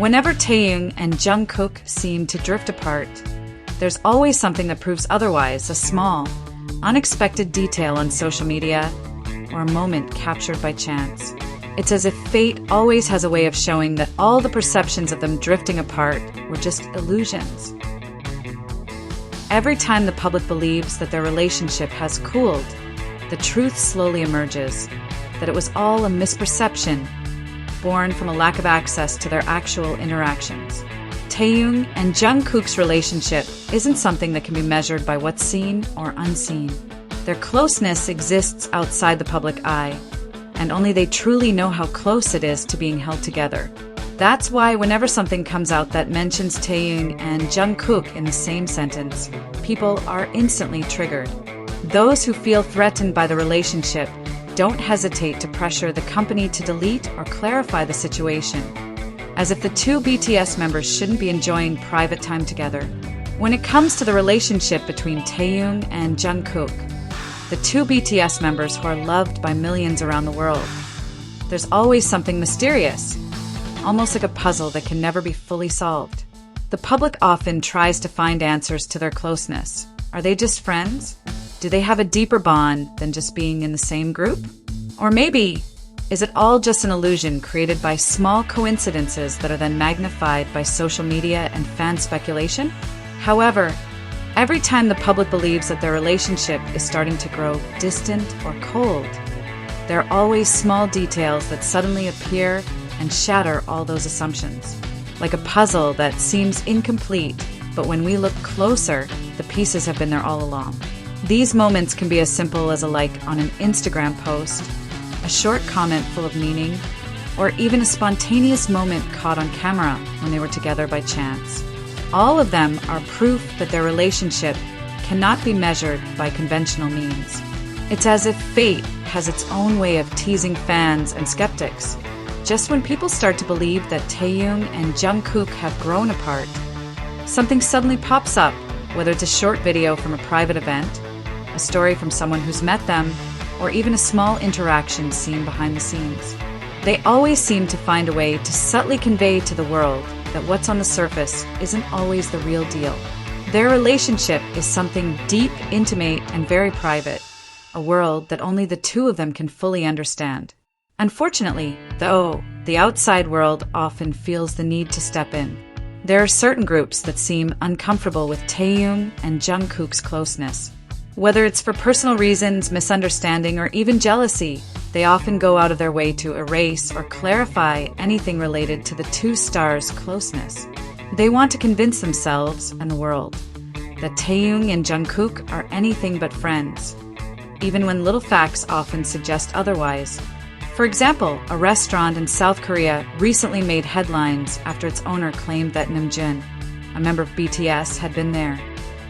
Whenever Taehyung and Jungkook seem to drift apart, there's always something that proves otherwise, a small, unexpected detail on social media, or a moment captured by chance. It's as if fate always has a way of showing that all the perceptions of them drifting apart were just illusions. Every time the public believes that their relationship has cooled, the truth slowly emerges that it was all a misperception born from a lack of access to their actual interactions. Taehyung and Jungkook's relationship isn't something that can be measured by what's seen or unseen. Their closeness exists outside the public eye, and only they truly know how close it is to being held together. That's why whenever something comes out that mentions Taehyung and Jungkook in the same sentence, people are instantly triggered. Those who feel threatened by the relationship don't hesitate to pressure the company to delete or clarify the situation, as if the two BTS members shouldn't be enjoying private time together. When it comes to the relationship between Taehyung and Jungkook, the two BTS members who are loved by millions around the world, there's always something mysterious, almost like a puzzle that can never be fully solved. The public often tries to find answers to their closeness. Are they just friends? Do they have a deeper bond than just being in the same group? Or maybe, is it all just an illusion created by small coincidences that are then magnified by social media and fan speculation? However, every time the public believes that their relationship is starting to grow distant or cold, there are always small details that suddenly appear and shatter all those assumptions. Like a puzzle that seems incomplete, but when we look closer, the pieces have been there all along. These moments can be as simple as a like on an Instagram post, a short comment full of meaning, or even a spontaneous moment caught on camera when they were together by chance. All of them are proof that their relationship cannot be measured by conventional means. It's as if fate has its own way of teasing fans and skeptics. Just when people start to believe that Taehyung and Jungkook have grown apart, something suddenly pops up, whether it's a short video from a private event, a story from someone who's met them, or even a small interaction seen behind the scenes. They always seem to find a way to subtly convey to the world that what's on the surface isn't always the real deal. Their relationship is something deep, intimate, and very private, a world that only the two of them can fully understand. Unfortunately, though, the outside world often feels the need to step in. There are certain groups that seem uncomfortable with Taehyung and Jungkook's closeness. Whether it's for personal reasons, misunderstanding, or even jealousy, they often go out of their way to erase or clarify anything related to the two stars' closeness. They want to convince themselves and the world that Taehyung and Jungkook are anything but friends, even when little facts often suggest otherwise. For example, a restaurant in South Korea recently made headlines after its owner claimed that Namjoon, a member of BTS, had been there.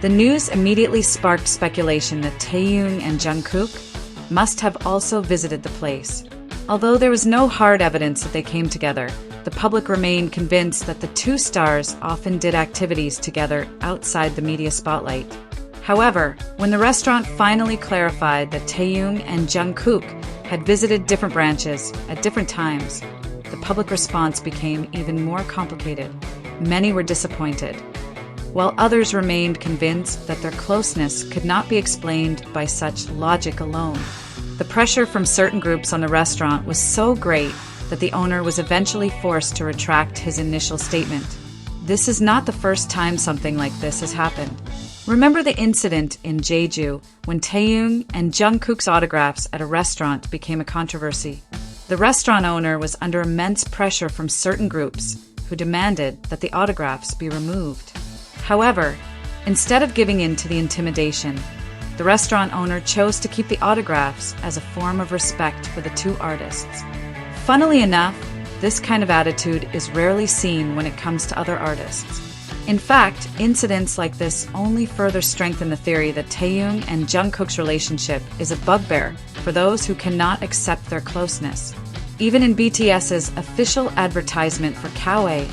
The news immediately sparked speculation that Taehyung and Jungkook must have also visited the place. Although there was no hard evidence that they came together, the public remained convinced that the two stars often did activities together outside the media spotlight. However, when the restaurant finally clarified that Taehyung and Jungkook had visited different branches at different times, the public response became even more complicated. Many were disappointed, while others remained convinced that their closeness could not be explained by such logic alone. The pressure from certain groups on the restaurant was so great that the owner was eventually forced to retract his initial statement. This is not the first time something like this has happened. Remember the incident in Jeju when Taehyung and Jungkook's autographs at a restaurant became a controversy. The restaurant owner was under immense pressure from certain groups who demanded that the autographs be removed. However, instead of giving in to the intimidation, the restaurant owner chose to keep the autographs as a form of respect for the two artists. Funnily enough, this kind of attitude is rarely seen when it comes to other artists. In fact, incidents like this only further strengthen the theory that Taehyung and Jungkook's relationship is a bugbear for those who cannot accept their closeness. Even in BTS's official advertisement for Kauai,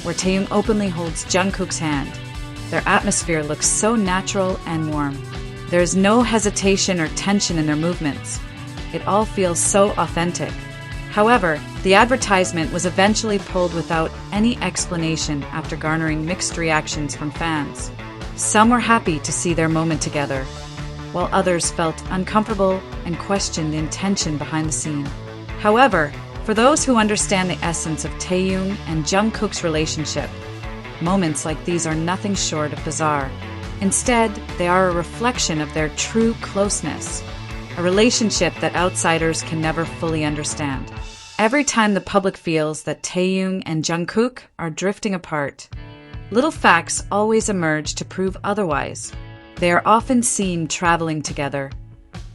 where Taehyung openly holds Jungkook's hand, their atmosphere looks so natural and warm. There is no hesitation or tension in their movements. It all feels so authentic. However, the advertisement was eventually pulled without any explanation after garnering mixed reactions from fans. Some were happy to see their moment together, while others felt uncomfortable and questioned the intention behind the scene. However, for those who understand the essence of Taehyung and Jungkook's relationship, moments like these are nothing short of bizarre. Instead, they are a reflection of their true closeness, a relationship that outsiders can never fully understand. Every time the public feels that Taehyung and Jungkook are drifting apart, little facts always emerge to prove otherwise. They are often seen traveling together,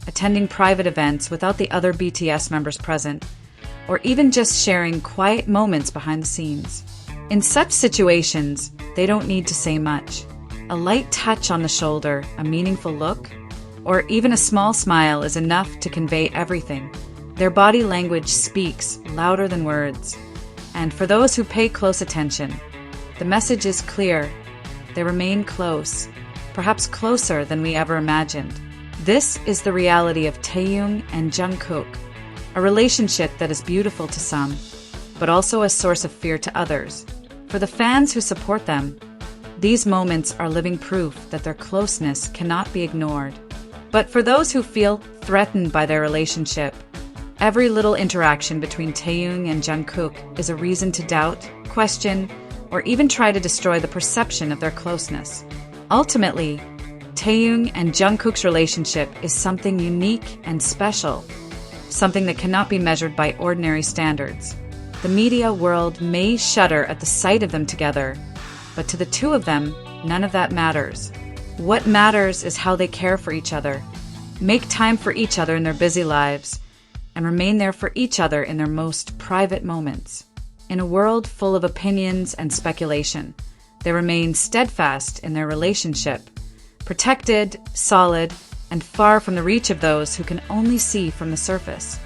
attending private events without the other BTS members present, or even just sharing quiet moments behind the scenes. In such situations, they don't need to say much. A light touch on the shoulder, a meaningful look, or even a small smile is enough to convey everything. Their body language speaks louder than words. And for those who pay close attention, the message is clear. They remain close, perhaps closer than we ever imagined. This is the reality of Taehyung and Jungkook, a relationship that is beautiful to some, but also a source of fear to others. For the fans who support them, these moments are living proof that their closeness cannot be ignored. But for those who feel threatened by their relationship, every little interaction between Taehyung and Jungkook is a reason to doubt, question, or even try to destroy the perception of their closeness. Ultimately, Taehyung and Jungkook's relationship is something unique and special, something that cannot be measured by ordinary standards. The media world may shudder at the sight of them together, but to the two of them, none of that matters. What matters is how they care for each other, make time for each other in their busy lives, and remain there for each other in their most private moments. In a world full of opinions and speculation, they remain steadfast in their relationship, protected, solid, and far from the reach of those who can only see from the surface.